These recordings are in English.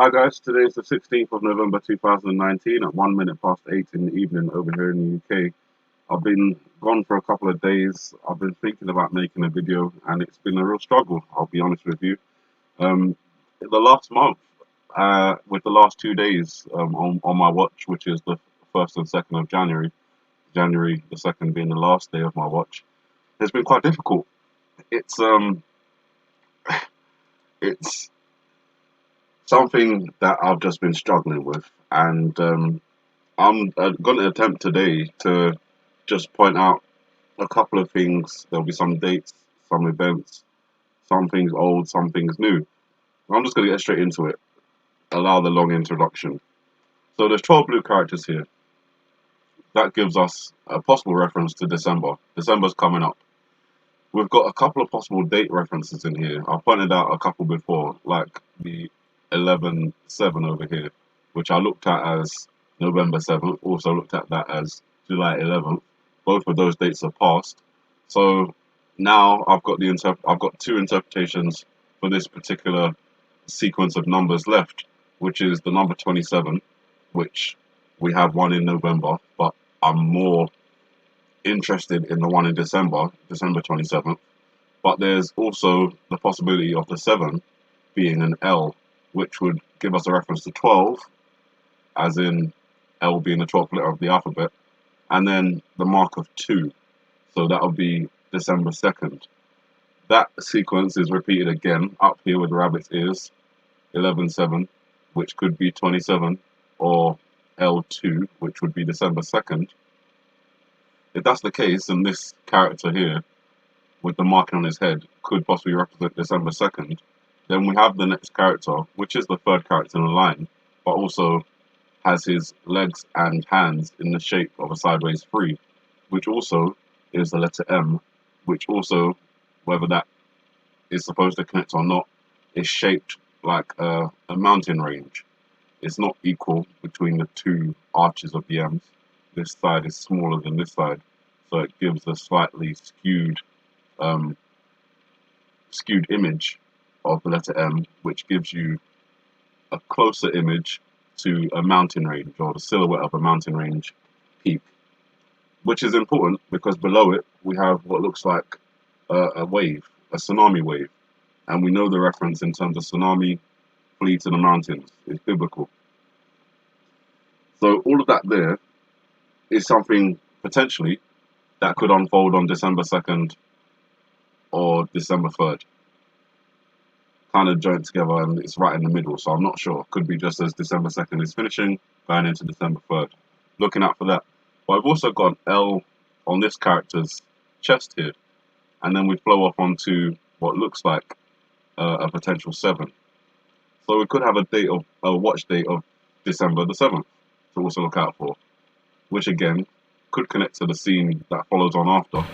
Hi guys, today is the 16th of November 2019 at 1 minute past 8 in the evening over here in the UK. I've been gone for a couple of days. I've been thinking about making a video and it's been a real struggle, I'll be honest with you. In the last month, with the last 2 days on my watch, which is the 1st and 2nd of January, January the 2nd being the last day of my watch, it's been quite difficult. It's something that I've just been struggling with, and I'm going to attempt today to just point out a couple of things. There'll be some dates, some events, some things old, some things new. I'm just going to get straight into it, allow the long introduction. So there's 12 blue characters here. That gives us a possible reference to December. December's coming up. We've got a couple of possible date references in here. I pointed out a couple before, like the 11/7 over here, which I looked at as November 7th, also looked at that as July 11th. Both of those dates are passed. So now I've got two interpretations for this particular sequence of numbers left, which is the number 27, which we have one in November, but I'm more interested in the one in December, December 27th. But there's also the possibility of the 7 being an L, which would give us a reference to 12, as in L being the 12th letter of the alphabet, and then the mark of 2. So that would be December 2nd. That sequence is repeated again up here with rabbit's ears, 11/7, which could be 27, or L2, which would be December 2nd. If that's the case, then this character here, with the marking on his head, could possibly represent December 2nd. Then we have the next character, which is the third character in the line, but also has his legs and hands in the shape of a sideways 3, which also is the letter M, which also, whether that is supposed to connect or not, is shaped like a mountain range. It's not equal between the two arches of the M's. This side is smaller than this side, so it gives a slightly skewed image of the letter M, which gives you a closer image to a mountain range, or the silhouette of a mountain range peak, which is important because below it we have what looks like a wave, a tsunami wave, and we know the reference in terms of tsunami, flee to the mountains, is biblical. So all of that there is something potentially that could unfold on December 2nd or December 3rd. Kind of joined together and it's right in the middle, so I'm not sure. Could be just as December 2nd is finishing, going into December 3rd. Looking out for that. But I've also got an L on this character's chest here, and then we flow off onto what looks like a potential 7. So we could have a watch date of December the 7th to also look out for, which again could connect to the scene that follows on after,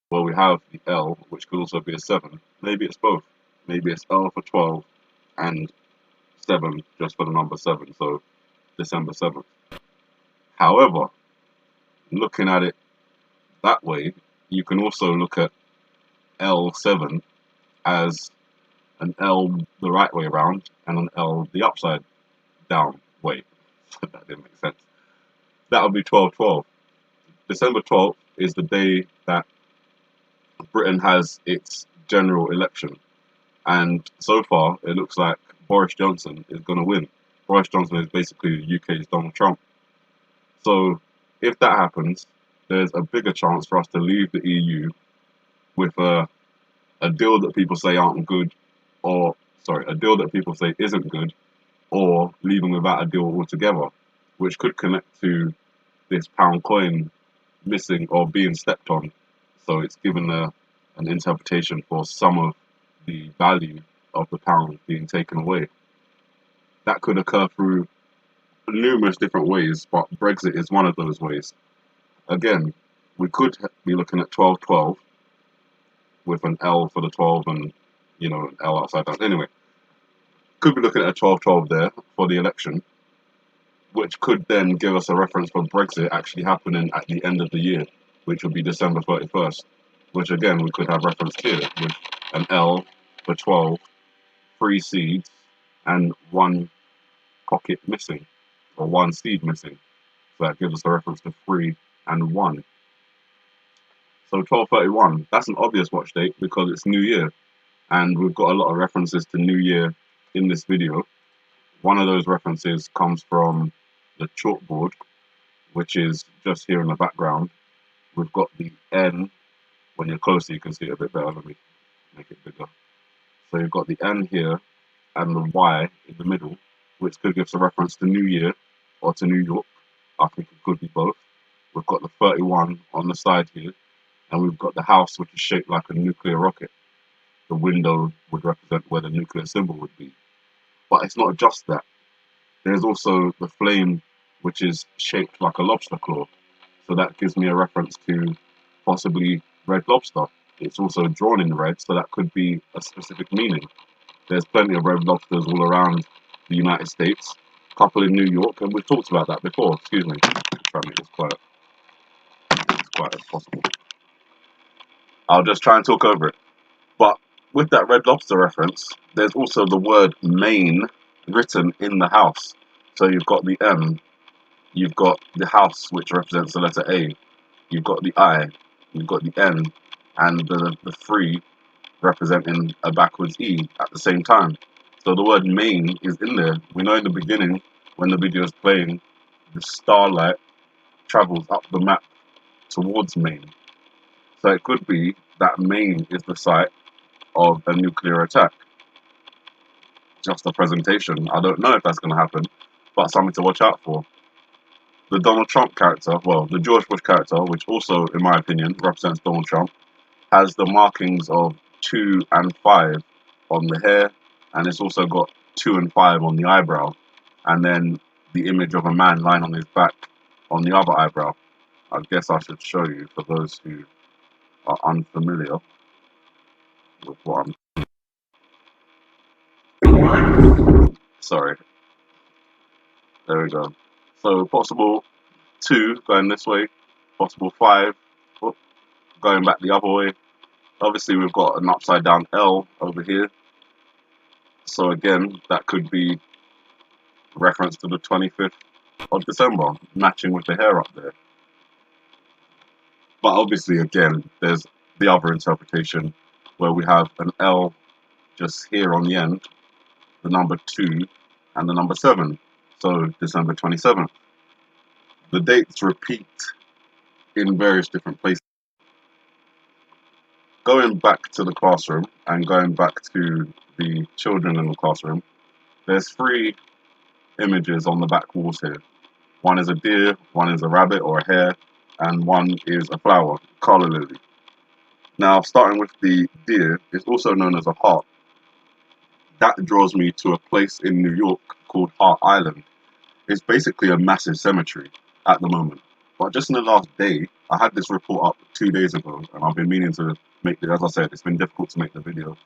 where we have the L, which could also be a 7. Maybe it's both. Maybe it's L for 12 and 7 just for the number 7, so December 7th. However, looking at it that way, you can also look at L7 as an L the right way around and an L the upside down way. That didn't make sense. That would be 12/12. December 12th is the day that Britain has its general election. And so far, it looks like Boris Johnson is going to win. Boris Johnson is basically the UK's Donald Trump. So if that happens, there's a bigger chance for us to leave the EU with a deal that people say aren't good, a deal that people say isn't good, or leaving without a deal altogether, which could connect to this pound coin missing or being stepped on. So it's given an interpretation for some of the value of the pound being taken away. That could occur through numerous different ways, but Brexit is one of those ways. Again, we could be looking at 12/12 with an L for the 12 and, an L upside down. Anyway, could be looking at a 12/12 there for the election, which could then give us a reference for Brexit actually happening at the end of the year, which would be December 31st, which again, we could have reference here with an L for 12, 3 seeds, and 1 pocket missing, or one seed missing. So that gives us a reference to 3 and 1. So 1231, that's an obvious watch date because it's New Year, and we've got a lot of references to New Year in this video. One of those references comes from the chalkboard, which is just here in the background. We've got the N. When you're closer, you can see it a bit better. Let me make it bigger. So you've got the N here and the Y in the middle, which could give us a reference to New Year or to New York. I think it could be both. We've got the 31 on the side here, and we've got the house, which is shaped like a nuclear rocket. The window would represent where the nuclear symbol would be. But it's not just that. There's also the flame, which is shaped like a lobster claw. So that gives me a reference to possibly red lobster. It's also drawn in red, so that could be a specific meaning. There's plenty of red lobsters all around the United States, a couple in New York, and we've talked about that before. Excuse me. Try and make this quiet as possible. I'll just try and talk over it. But with that red lobster reference, there's also the word Maine written in the house. So you've got the M, you've got the house, which represents the letter A, you've got the I, you've got the N, and the 3 representing a backwards E at the same time. So the word Maine is in there. We know in the beginning, when the video is playing, the starlight travels up the map towards Maine. So it could be that Maine is the site of a nuclear attack. Just a presentation. I don't know if that's going to happen, but something to watch out for. The Donald Trump character, well, the George Bush character, which also, in my opinion, represents Donald Trump, has the markings of 2 and 5 on the hair, and it's also got 2 and 5 on the eyebrow, and then the image of a man lying on his back on the other eyebrow. I guess I should show you for those who are unfamiliar with what I'm... Sorry. There we go. So possible 2 going this way, possible 5 going back the other way. Obviously we've got an upside down L over here. So again, that could be reference to the 25th of December, matching with the hair up there. But obviously, again, there's the other interpretation where we have an L just here on the end, the number 2, and the number 7. So December 27th. The dates repeat in various different places. Going back to the classroom and going back to the children in the classroom, there's 3 images on the back walls here. One is a deer, one is a rabbit or a hare, and one is a flower, calla lily. Now, starting with the deer, it's also known as a heart. That draws me to a place in New York called Hart Island. It's basically a massive cemetery at the moment. But just in the last day, I had this report up 2 days ago, and I've been meaning to make it. As I said, it's been difficult to make the video.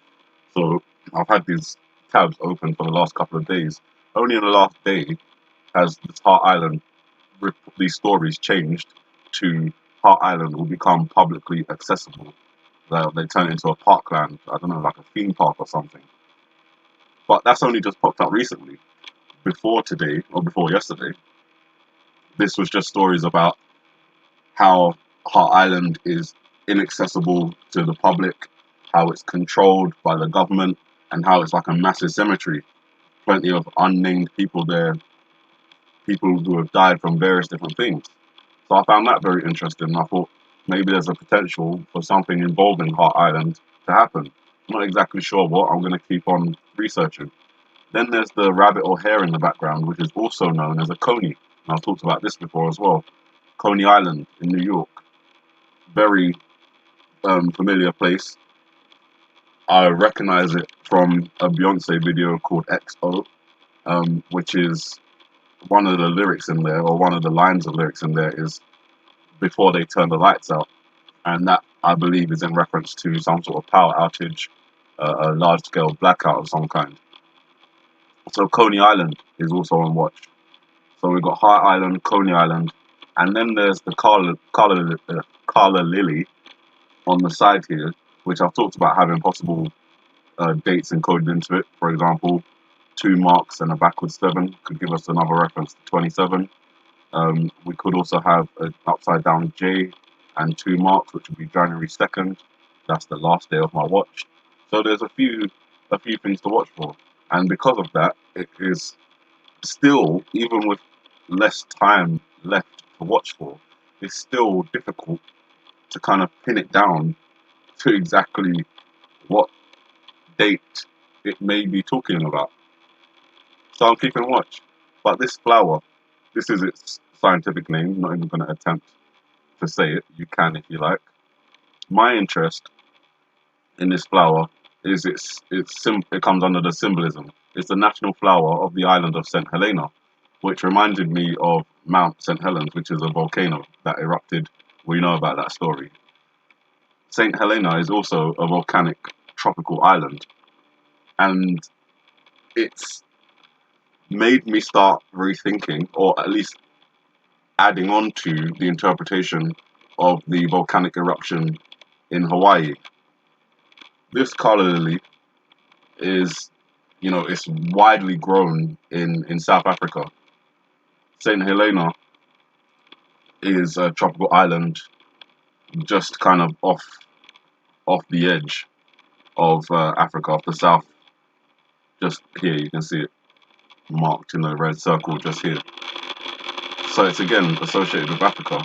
So I've had these tabs open for the last couple of days. Only in the last day has this Hart Island, these stories changed to Hart Island will become publicly accessible. They turn it into a parkland, I don't know, like a theme park or something. But that's only just popped up recently. Before today, or before yesterday, this was just stories about how Hart Island is inaccessible to the public, how it's controlled by the government, and how it's like a massive cemetery. Plenty of unnamed people there, people who have died from various different things. So I found that very interesting. I thought maybe there's a potential for something involving Hart Island to happen. I'm not exactly sure what. I'm going to keep on researching. Then there's the rabbit or hare in the background, which is also known as a coney. And I've talked about this before as well. Coney Island in New York. Very familiar place. I recognize it from a Beyonce video called XO, which is one of the lyrics in there, or one of the lines of lyrics in there is before they turn the lights out. And that, I believe, is in reference to some sort of power outage, a large-scale blackout of some kind. So Coney Island is also on watch. So we've got Hart Island, Coney Island, and then there's the Calla Lily on the side here, which I've talked about having possible dates encoded into it. For example, 2 marks and a backwards 7 could give us another reference to 27. We could also have an upside down J and 2 marks, which would be January 2nd. That's the last day of my watch. So there's a few things to watch for. And because of that, it is still, even with less time left to watch for, it's still difficult to kind of pin it down to exactly what date it may be talking about. So I'm keeping watch. But this flower, this is its scientific name. I'm not even going to attempt to say it. You can if you like. My interest in this flower is it comes under the symbolism. It's the national flower of the island of St. Helena, which reminded me of Mount St. Helens, which is a volcano that erupted. We know about that story. St. Helena is also a volcanic tropical island, and it's made me start rethinking, or at least adding on to the interpretation of the volcanic eruption in Hawaii. This colour lily is, it's widely grown in South Africa. St. Helena is a tropical island just kind of off the edge of Africa, off the south. Just here, you can see it marked in a red circle just here. So it's again associated with Africa.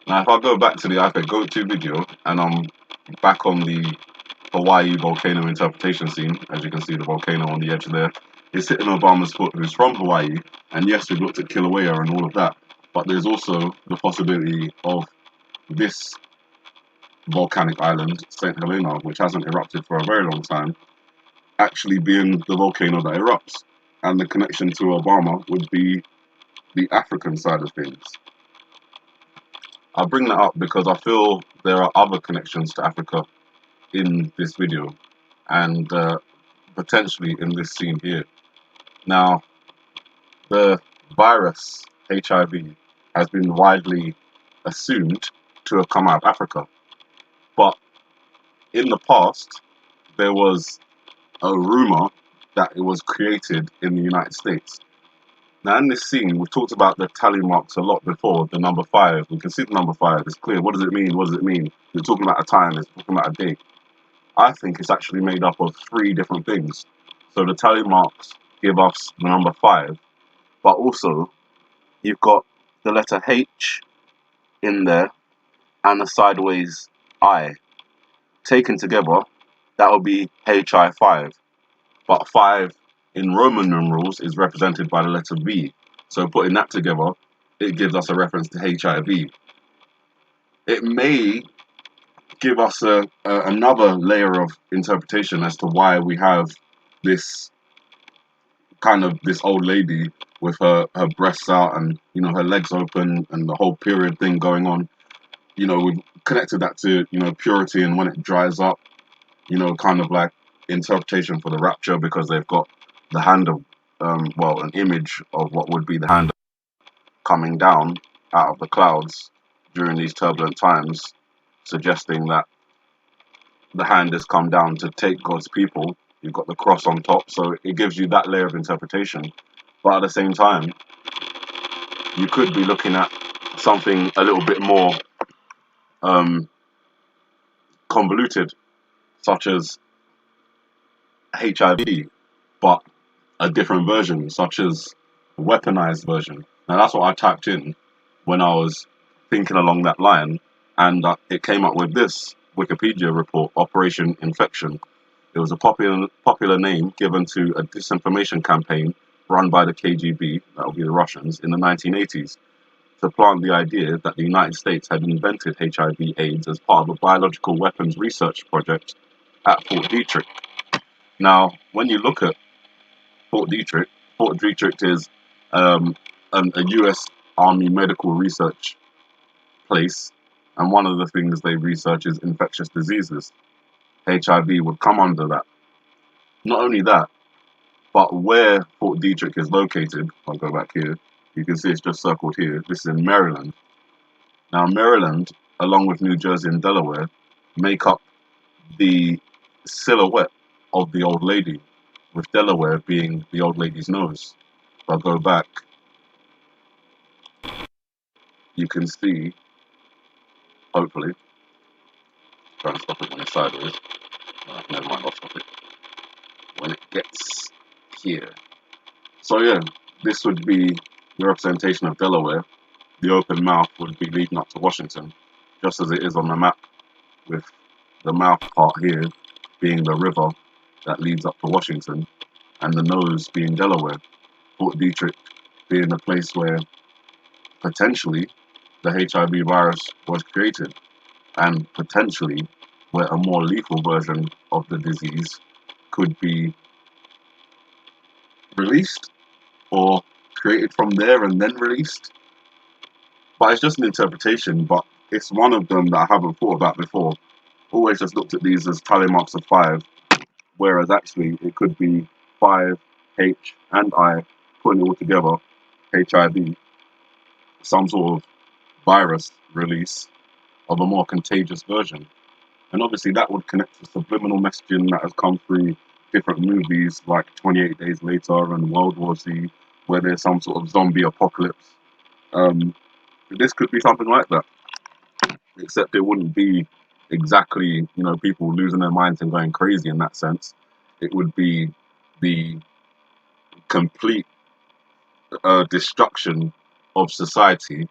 Now, if I go back to the iPad go-to video and I'm back on the Hawaii volcano interpretation scene, as you can see the volcano on the edge there, it's hitting Obama's foot, who's from Hawaii, and yes, we've looked at Kilauea and all of that, but there's also the possibility of this volcanic island, St. Helena, which hasn't erupted for a very long time, actually being the volcano that erupts. And the connection to Obama would be the African side of things. I bring that up because I feel there are other connections to Africa in this video, and potentially in this scene here. Now, the virus HIV has been widely assumed to have come out of Africa, but in the past there was a rumor that it was created in the United States. Now, in this scene, we've talked about the tally marks a lot before. The number 5, we can see the number 5. It's clear. What does it mean? What does it mean? We're talking about a time. It's talking about a date. I think it's actually made up of 3 different things. So the tally marks give us the number 5, but also you've got the letter H in there and a sideways I. Taken together, that will be HI5. But 5 in Roman numerals is represented by the letter V. So putting that together, it gives us a reference to HIV. It may give us another layer of interpretation as to why we have this old lady with her breasts out and her legs open and the whole period thing going on. We've connected that to purity and when it dries up, kind of like interpretation for the rapture, because they've got the hand of an image of what would be the hand coming down out of the clouds during these turbulent times, suggesting that the hand has come down to take God's people. You've got the cross on top, so it gives you that layer of interpretation. But at the same time, you could be looking at something a little bit more convoluted, such as HIV, but a different version, such as a weaponized version. Now, that's what I typed in when I was thinking along that line, and it came up with this Wikipedia report, Operation Infektion. It was a popular name given to a disinformation campaign run by the KGB, that would be the Russians, in the 1980s, to plant the idea that the United States had invented HIV/AIDS as part of a biological weapons research project at Fort Detrick. Now, when you look at Fort Detrick is a US Army medical research place, and one of the things they research is infectious diseases. HIV would come under that. Not only that, but where Fort Detrick is located, I'll go back here, you can see it's just circled here, this is in Maryland. Now, Maryland, along with New Jersey and Delaware, make up the silhouette of the old lady. with Delaware being the old lady's nose. If I go back, you can see, hopefully, trying to stop it when it's sideways. Never mind, I'll stop it when it gets here. So yeah, this would be the representation of Delaware. The open mouth would be leading up to Washington, just as it is on the map, with the mouth part here being the river that leads up to Washington, and the nose being Delaware. Fort Detrick being the place where potentially the HIV virus was created, and potentially where a more lethal version of the disease could be released or created from there and then released. But it's just an interpretation, but it's one of them that I haven't thought about before. Always just looked at these as tally marks of 5, whereas actually it could be 5, H, and I, putting it all together, HIV, some sort of virus release of a more contagious version. And obviously that would connect to subliminal messaging that has come through different movies like 28 Days Later and World War Z, where there's some sort of zombie apocalypse. This could be something like that, except it wouldn't be exactly, people losing their minds and going crazy in that sense. It would be the complete destruction of society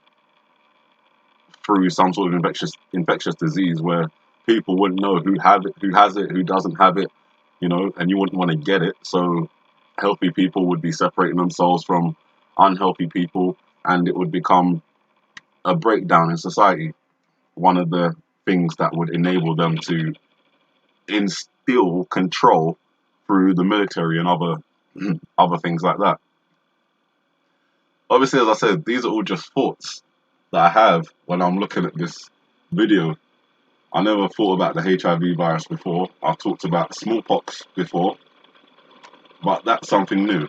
through some sort of infectious disease where people wouldn't know who has it, who doesn't have it, and you wouldn't want to get it. So healthy people would be separating themselves from unhealthy people, and it would become a breakdown in society. One of the things that would enable them to instill control through the military and other things like that. Obviously, as I said, these are all just thoughts that I have when I'm looking at this video. I never thought about the HIV virus before. I've talked about smallpox before, but that's something new.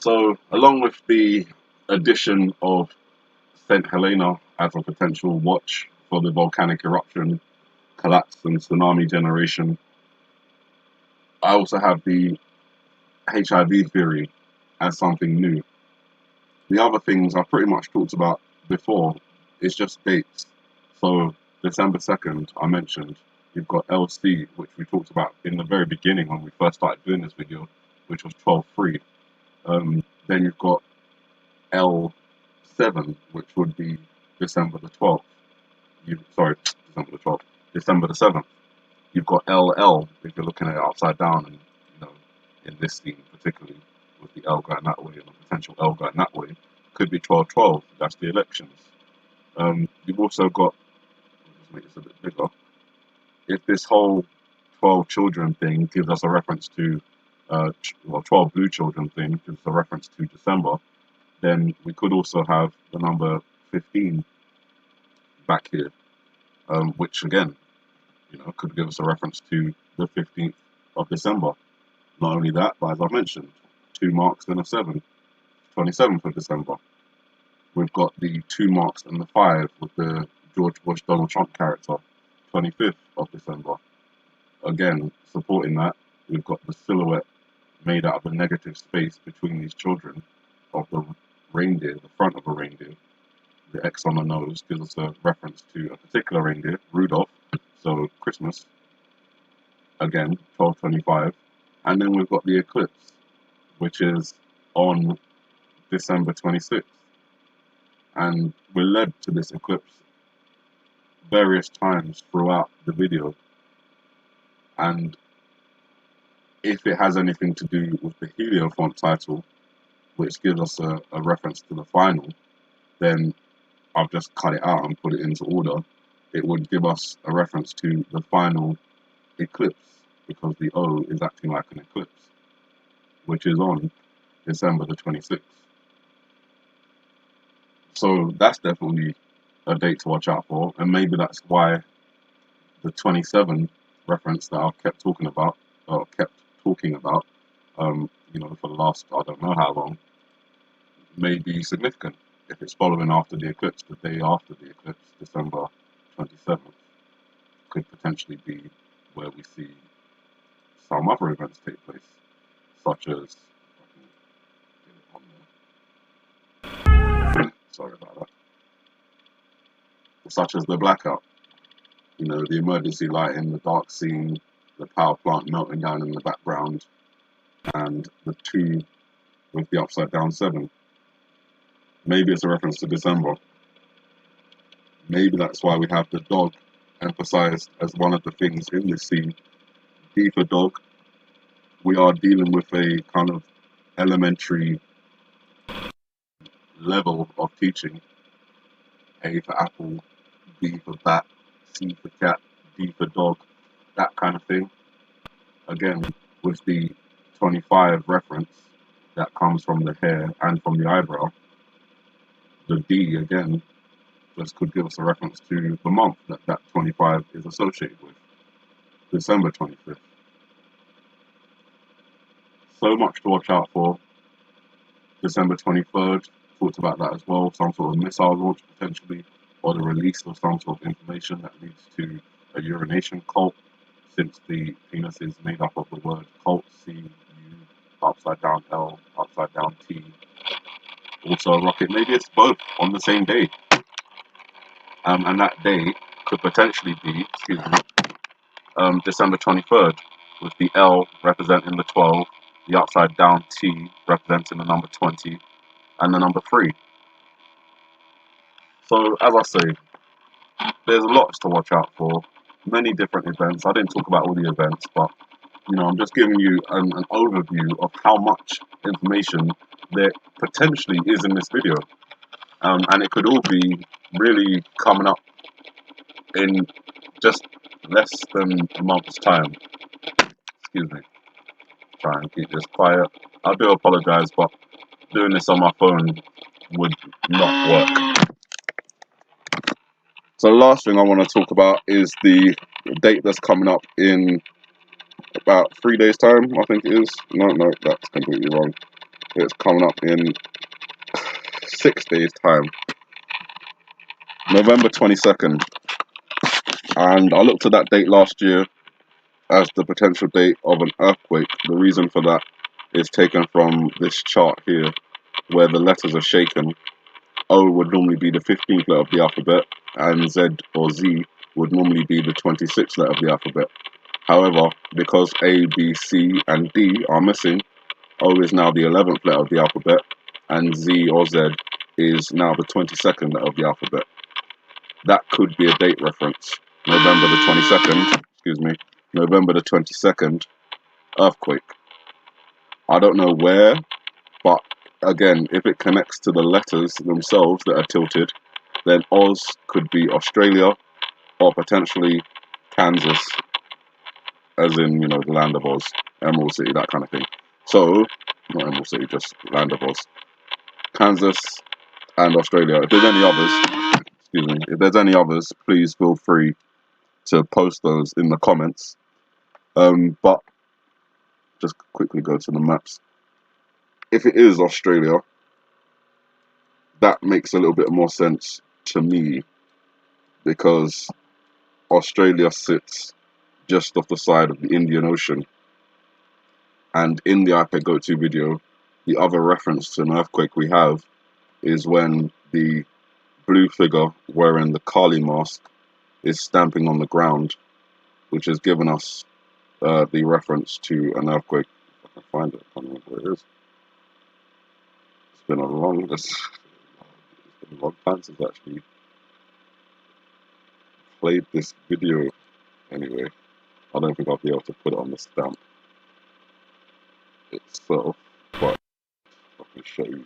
So, along with the addition of St. Helena as a potential watch for the volcanic eruption, collapse, and tsunami generation, I also have the HIV theory as something new. The other things I've pretty much talked about before. It's just dates. So December 2nd, I mentioned, you've got LC, which we talked about in the very beginning when we first started doing this video, which was 12/3. Then you've got L7, which would be December the 12th. December the 12th. December the 7th. You've got LL, if you're looking at it upside down, and in this scene particularly, with the L going that way and the potential L going that way, could be 12/12. That's the elections. You've also got, let's make this a bit bigger. If this whole 12 children thing gives us a reference to, 12 blue children thing gives us a reference to December, then we could also have the number 15 back here, which again, could give us a reference to the 15th of December. Not only that, but as I mentioned, 2 marks and a 7, 27th of December. We've got the 2 marks and the 5 with the George Bush Donald Trump character, 25th of December. Again, supporting that, we've got the silhouette made out of a negative space between these children of the reindeer, the front of a reindeer. The X on the nose gives us a reference to a particular reindeer, Rudolph, so Christmas. Again, 12/25. And then we've got the eclipse, which is on December 26th. And we're led to this eclipse various times throughout the video. And if it has anything to do with the Heliofont title, which gives us a reference to the final, then I've just cut it out and put it into order. It would give us a reference to the final eclipse, because the O is acting like an eclipse, which is on December the 26th. So that's definitely a date to watch out for, and maybe that's why the 27 reference that I've kept talking about, for the last, I don't know how long, may be significant. If it's following after the eclipse, the day after the eclipse, December 27th, could potentially be where we see some other events take place, such as sorry about that, such as the blackout. You know, the emergency lighting, the dark scene, the power plant melting down in the background, and the 2 with the upside down 7. Maybe it's a reference to December. Maybe that's why we have the dog emphasized as one of the things in this scene. D for dog. We are dealing with a kind of elementary level of teaching. A for apple, B for bat, C for cat, D for dog, that kind of thing. Again, with the 25 reference that comes from the hair and from the eyebrow, the D again just could give us a reference to the month that 25 is associated with, December 25th. So much to watch out for. December 23rd, talked about that as well, some sort of missile launch potentially, or the release of some sort of information that leads to a urination cult, since the penis is made up of the word cult, C-U, upside down L, upside down T. Also a rocket, maybe it's both on the same day. And that day could potentially be, December 23rd, with the L representing the 12, the upside down T representing the number 20, and the number 3. So, as I say, there's lots to watch out for, many different events. I didn't talk about all the events, but you know, I'm just giving you an overview of how much information there potentially is in this video. And it could all be really coming up in just less than a month's time. Excuse me. Try and keep this quiet. I do apologize, but doing this on my phone would not work. So the last thing I want to talk about is the date that's coming up in about 3 days time, I think it is. No, that's completely wrong. It's coming up in 6 days time, November 22nd. And I looked at that date last year as the potential date of an earthquake. The reason for that is taken from this chart here, where the letters are shaken. O would normally be the 15th letter of the alphabet, and Z or Z would normally be the 26th letter of the alphabet. However, because A, B, C, and D are missing, O is now the 11th letter of the alphabet, and Z or Z is now the 22nd letter of the alphabet. That could be a date reference. November the 22nd, November the 22nd, earthquake. I don't know where, but again, if it connects to the letters themselves that are tilted, then Oz could be Australia, or potentially Kansas, as in, you know, the land of Oz, Emerald City, that kind of thing. So, not Emerald City, just land of Oz. Kansas and Australia. If there's any others, if there's any others, please feel free to post those in the comments. But just quickly go to the maps. If it is Australia, that makes a little bit more sense to me, because Australia sits just off the side of the Indian Ocean. And in the iPad Go-To video, the other reference to an earthquake we have is when the blue figure wearing the Kali mask is stamping on the ground, which has given us the reference to an earthquake. If I can find it, I can't remember where it is. It's been a long time since I actually played this video. Anyway, I don't think I'll be able to put it on the stamp itself, but I can show you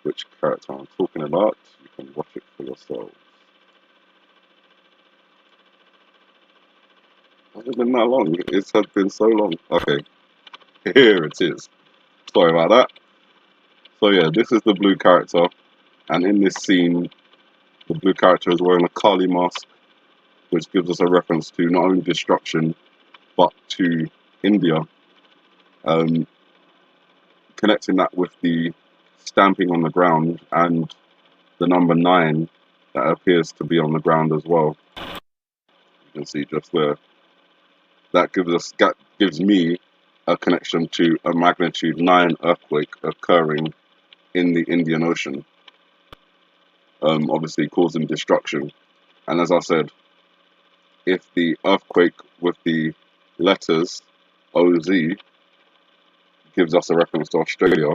which character I'm talking about. You can watch it for yourselves. Has it been that long? It has been so long. Okay, here it is. Sorry about that. So yeah, this is the blue character, and in this scene, the blue character is wearing a Kali mask, which gives us a reference to not only destruction, but to India. Connecting that with the stamping on the ground and the number 9 that appears to be on the ground as well. You can see just there. That gives us gives me a connection to a magnitude 9 earthquake occurring in the Indian Ocean, obviously causing destruction. And as I said, if the earthquake with the letters OZ gives us a reference to Australia,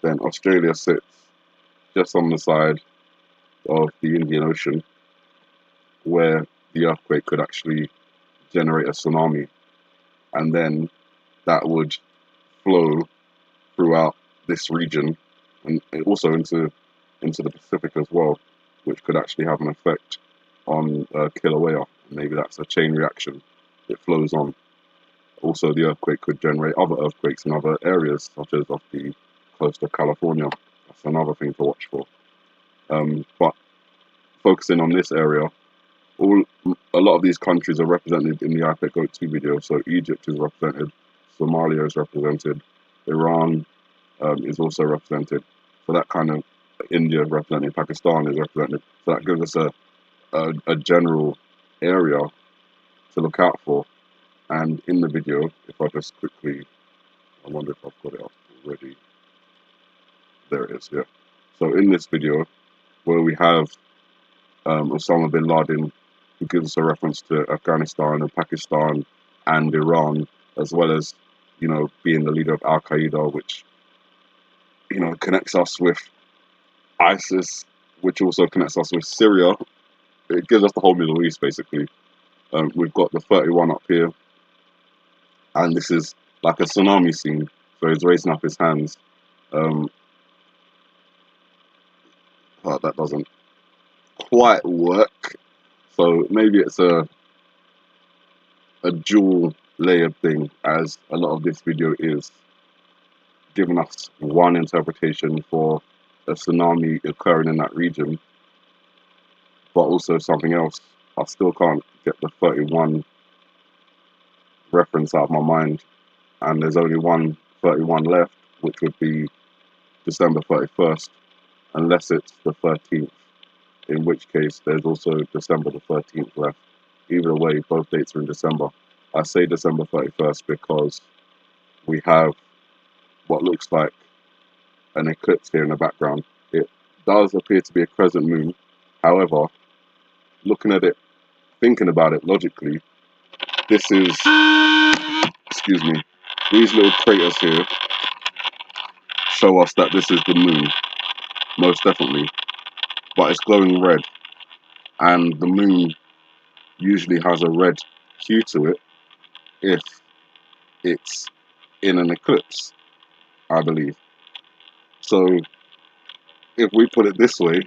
then Australia sits just on the side of the Indian Ocean where the earthquake could actually generate a tsunami, and then that would flow throughout this region and also into the Pacific as well, which could actually have an effect on Kilauea. Maybe that's a chain reaction. It flows on. Also, the earthquake could generate other earthquakes in other areas, such as off the coast of California. That's another thing to watch for. But focusing on this area, a lot of these countries are represented in the IPEC Goat 2 video. So Egypt is represented, Somalia is represented, Iran is also represented. So that kind of India is represented, Pakistan is represented. So that gives us a general area to look out for. And in the video, if I just quickly, I wonder if I've got it up already. There it is, yeah. So in this video, where we have Osama bin Laden, who gives us a reference to Afghanistan and Pakistan and Iran, as well as, you know, being the leader of Al Qaeda, which, you know, connects us with ISIS, which also connects us with Syria. It gives us the whole Middle East, basically. We've got the 31 up here, and this is like a tsunami scene. So he's raising up his hands. But that doesn't quite work. So maybe it's a dual layered thing, as a lot of this video is giving us one interpretation for a tsunami occurring in that region, but also something else. I still can't get the 31 reference out of my mind, and there's only one 31 left, which would be December 31st, unless it's the 13th, in which case there's also December the 13th left. Either way, both dates are in December. I say December 31st because we have what looks like an eclipse here in the background. It does appear to be a crescent moon. However, looking at it, thinking about it logically, this is, excuse me, these little craters here show us that this is the moon, most definitely, but it's glowing red, and the moon usually has a red hue to it if it's in an eclipse, I believe. So if we put it this way,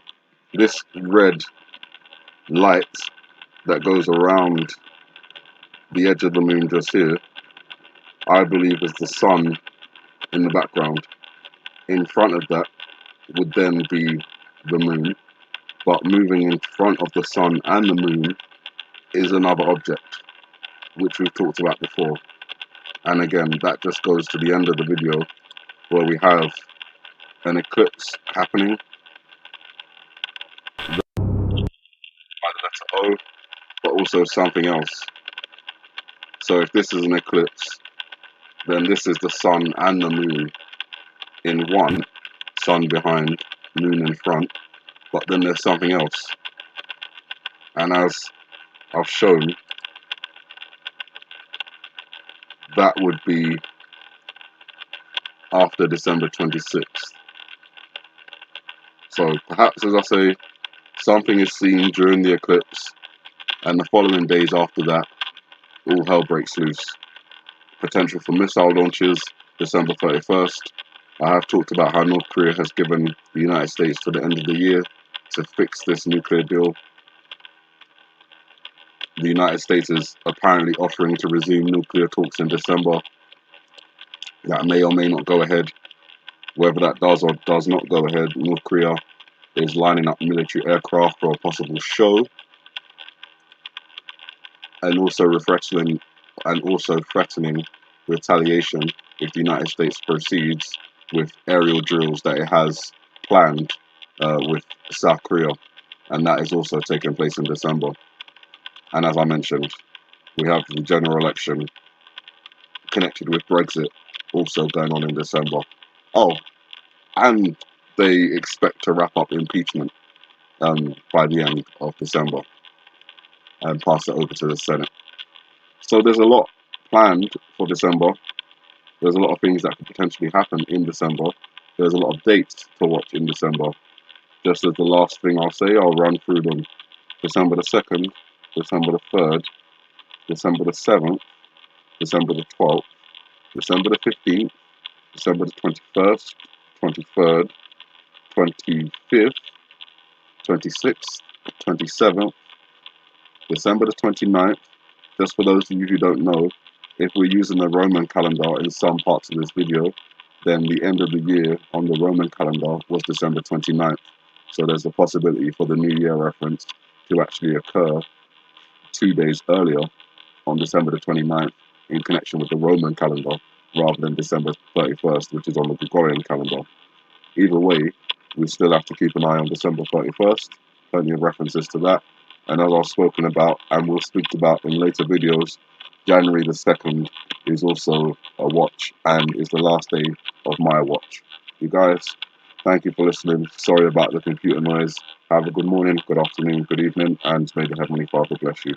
this red light that goes around the edge of the moon just here, I believe is the sun in the background. In front of that would then be the moon, but moving in front of the sun and the moon is another object, which we've talked about before. And again, that just goes to the end of the video, where we have an eclipse happening by the letter O, but also something else. So if this is an eclipse, then this is the sun and the moon in one, sun behind, moon in front, but then there's something else. And as I've shown, that would be after December 26th. So perhaps, as I say, something is seen during the eclipse, and the following days after that, all hell breaks loose. Potential for missile launches, December 31st. I have talked about how North Korea has given the United States to the end of the year to fix this nuclear deal. The United States is apparently offering to resume nuclear talks in December. That may or may not go ahead. Whether that does or does not go ahead, North Korea is lining up military aircraft for a possible show, and also threatening retaliation if the United States proceeds with aerial drills that it has planned with South Korea, and that is also taking place in December. And as I mentioned, we have the general election connected with Brexit also going on in December. Oh, and they expect to wrap up impeachment by the end of December and pass it over to the Senate. So there's a lot planned for December. There's a lot of things that could potentially happen in December. There's a lot of dates to watch in December. Just as the last thing I'll say, I'll run through them. December the 2nd, December the 3rd, December the 7th, December the 12th, December the 15th, December the 21st, 23rd, 25th, 26th, 27th, December the 29th. Just for those of you who don't know, if we're using the Roman calendar in some parts of this video, then the end of the year on the Roman calendar was December 29th. So there's a possibility for the New Year reference to actually occur 2 days earlier on December the 29th in connection with the Roman calendar rather than December 31st, which is on the Gregorian calendar. Either way, we still have to keep an eye on December 31st, plenty of references to that. And as I've spoken about and will speak about in later videos, January the 2nd is also a watch and is the last day of my watch. You guys, thank you for listening. Sorry about the computer noise. Have a good morning, good afternoon, good evening, and may the Heavenly Father bless you.